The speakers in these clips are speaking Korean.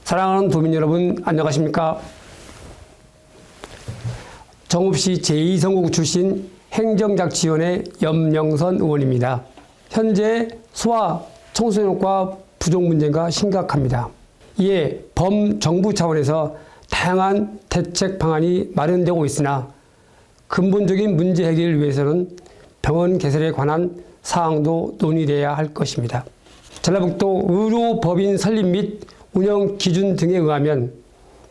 사랑하는 도민 여러분, 안녕하십니까? 정읍시 제2선거구 출신 행정자치위원회 염영선 의원입니다. 현재 소아 청소년과 부족 문제가 심각합니다. 이에 범정부 차원에서 다양한 대책 방안이 마련되고 있으나 근본적인 문제 해결을 위해서는 병원 개설에 관한 사항도 논의돼야 할 것입니다. 전라북도 의료법인 설립 및 운영 기준 등에 의하면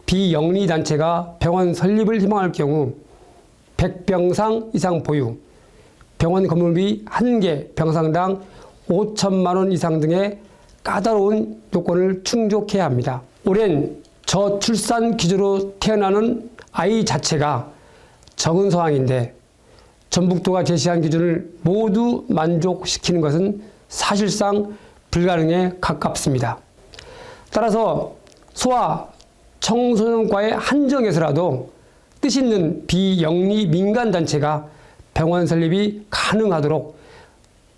비영리단체가 병원 설립을 희망할 경우 100병상 이상 보유, 병원 건물비 1개 병상당 5천만 원 이상 등의 까다로운 요건을 충족해야 합니다. 오랜 저출산 기조로 태어나는 아이 자체가 적은 상황인데 전북도가 제시한 기준을 모두 만족시키는 것은 사실상 불가능에 가깝습니다. 따라서 소아 청소년과의 한정에서라도 뜻 있는 비영리 민간단체가 병원 설립이 가능하도록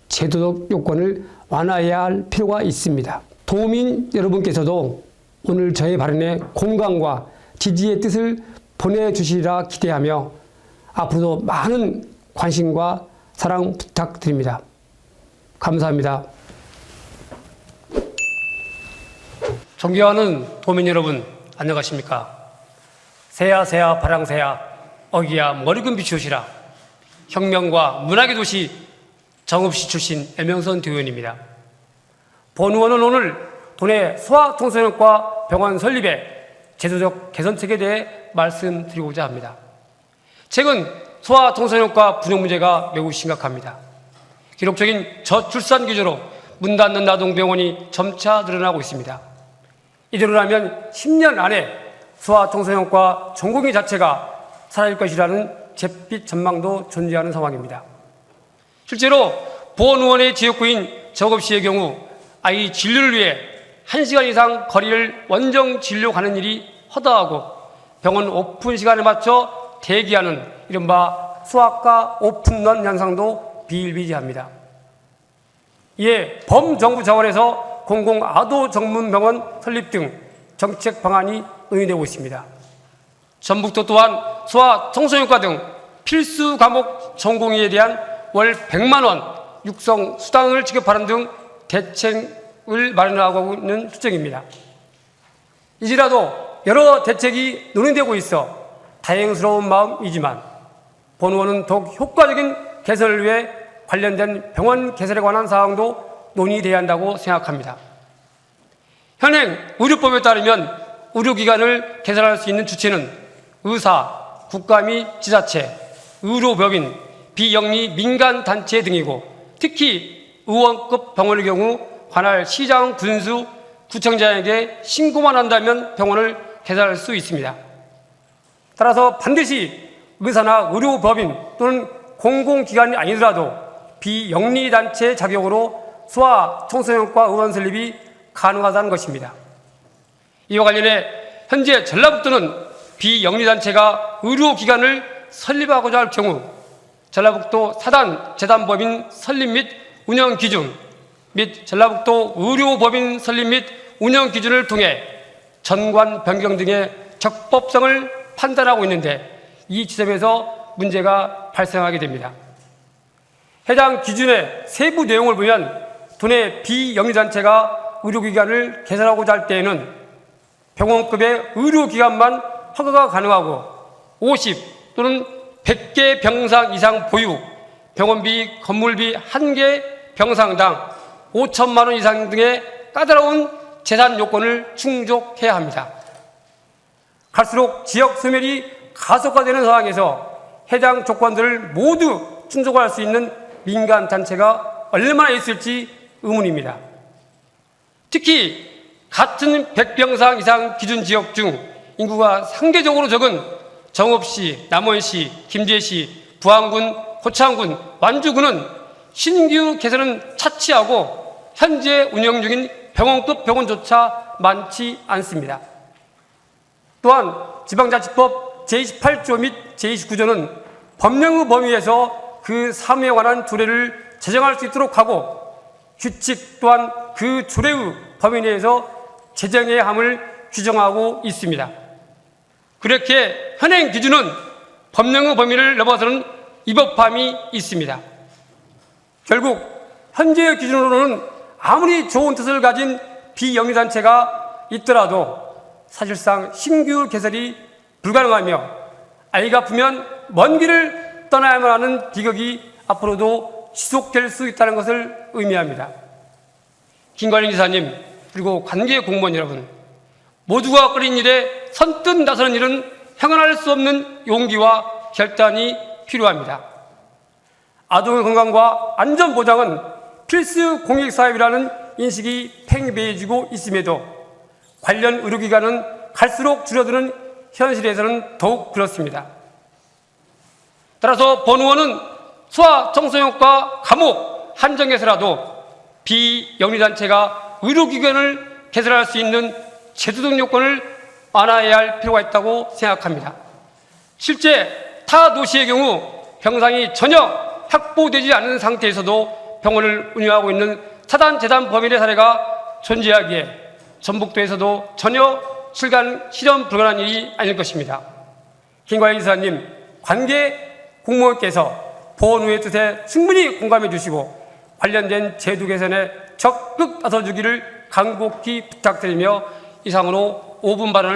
제도적 요건을 완화해야 할 필요가 있습니다. 도민 여러분께서도 오늘 저의 발언에 공감과 지지의 뜻을 보내주시리라 기대하며 앞으로도 많은 관심과 사랑 부탁드립니다. 감사합니다. 존경하는 도민 여러분, 안녕하십니까? 새야 바랑새야 어기야 머리금 비추시라. 혁명과 문학의 도시 정읍시 출신 염영선 의원입니다. 본 의원은 오늘 도내 소아 청소년과 병원 설립의 제도적 개선책에 대해 말씀드리고자 합니다. 최근 소아 청소년과 부족 문제가 매우 심각합니다. 기록적인 저출산 기조로 문 닫는 아동병원이 점차 늘어나고 있습니다. 이대로라면 10년 안에 소아 청소년과 전공의 자체가 사라질 것이라는 잿빛 전망도 존재하는 상황입니다. 실제로 본 의원의 지역구인 정읍시의 경우 아이 진료를 위해 1시간 이상 거리를 원정 진료 가는 일이 허다하고 병원 오픈 시간에 맞춰 대기하는 이른바 소아과 오픈런 현상도 비일비재합니다. 이에 범정부 차원에서 공공아도 전문병원 설립 등 정책 방안이 논의되고 있습니다. 전북도 또한 소아 청소년과 등 필수 과목 전공의에 대한 월 100만 원 육성 수당을 지급하는 등 대책을 마련하고 있는 추정입니다. 이제라도 여러 대책이 논의되고 있어 다행스러운 마음이지만 본 의원은 더욱 효과적인 개선을 위해 관련된 병원 개설에 관한 사항도 논의돼야 한다고 생각합니다. 현행 의료법에 따르면 의료기관을 개설할 수 있는 주체는 의사, 국가 및 지자체, 의료법인, 비영리 민간단체 등이고 특히 의원급 병원의 경우 관할 시장, 군수, 구청장에게 신고만 한다면 병원을 개설할 수 있습니다. 따라서 반드시 의사나 의료법인 또는 공공기관이 아니더라도 비영리단체 자격으로 소아 청소년과 의원 설립이 가능하다는 것입니다. 이와 관련해 현재 전라북도는 비영리단체가 의료기관을 설립하고자 할 경우 전라북도 사단 재단법인 설립 및 운영 기준 및 전라북도 의료법인 설립 및 운영 기준을 통해 전관 변경 등의 적법성을 판단하고 있는데 이 지점에서 문제가 발생하게 됩니다. 해당 기준의 세부 내용을 보면 도내 비영리단체가 의료기관을 개설하고자 할 때에는 병원급의 의료기관만 허가가 가능하고 50 또는 100개 병상 이상 보유, 병원비, 건물비 1개 병상당 5천만 원 이상 등의 까다로운 재산 요건을 충족해야 합니다. 갈수록 지역 소멸이 가속화되는 상황에서 해당 조건들을 모두 충족할 수 있는 민간단체가 얼마나 있을지 의문입니다. 특히 같은 100병상 이상 기준 지역 중 인구가 상대적으로 적은 정읍시, 남원시, 김제시, 부안군, 고창군, 완주군은 신규 개설은 차치하고 현재 운영 중인 병원급 병원조차 많지 않습니다. 또한 지방자치법 제28조 및 제29조는 법령의 범위에서 그 사무에 관한 조례를 제정할 수 있도록 하고 규칙 또한 그 조례의 범위 내에서 제정해야 함을 규정하고 있습니다. 그렇게 현행 기준은 법령의 범위를 넘어서는 위법함이 있습니다. 결국 현재의 기준으로는 아무리 좋은 뜻을 가진 비영리단체가 있더라도 사실상 신규 개설이 불가능하며 아이가 아프면 먼 길을 떠나야만 하는 비극이 앞으로도 지속될 수 있다는 것을 의미합니다. 김관영 지사님, 그리고 관계 공무원 여러분, 모두가 끓인 일에 선뜻 나서는 일은 행할 수 없는 용기와 결단이 필요합니다. 아동의 건강과 안전 보장은 필수 공익사업이라는 인식이 팽배해지고 있음에도 관련 의료기관은 갈수록 줄어드는 현실에서는 더욱 그렇습니다. 따라서 본 의원은 소아 청소년과 감옥 한정에서라도 비영리단체가 의료기관을 개설할 수 있는 제도적 요건을 완화해야 할 필요가 있다고 생각합니다. 실제 타 도시의 경우 병상이 전혀 확보되지 않는 상태에서도 병원을 운영하고 있는 사단재단 범인의 사례가 존재하기에 전북도에서도 전혀 실현 불가능한 일이 아닐 것입니다. 김관영 지사님, 관계 공무원께서 보건의의 뜻에 충분히 공감해 주시고 관련된 제도 개선에 적극 나서주기를 간곡히 부탁드리며 이상으로 5분 발언을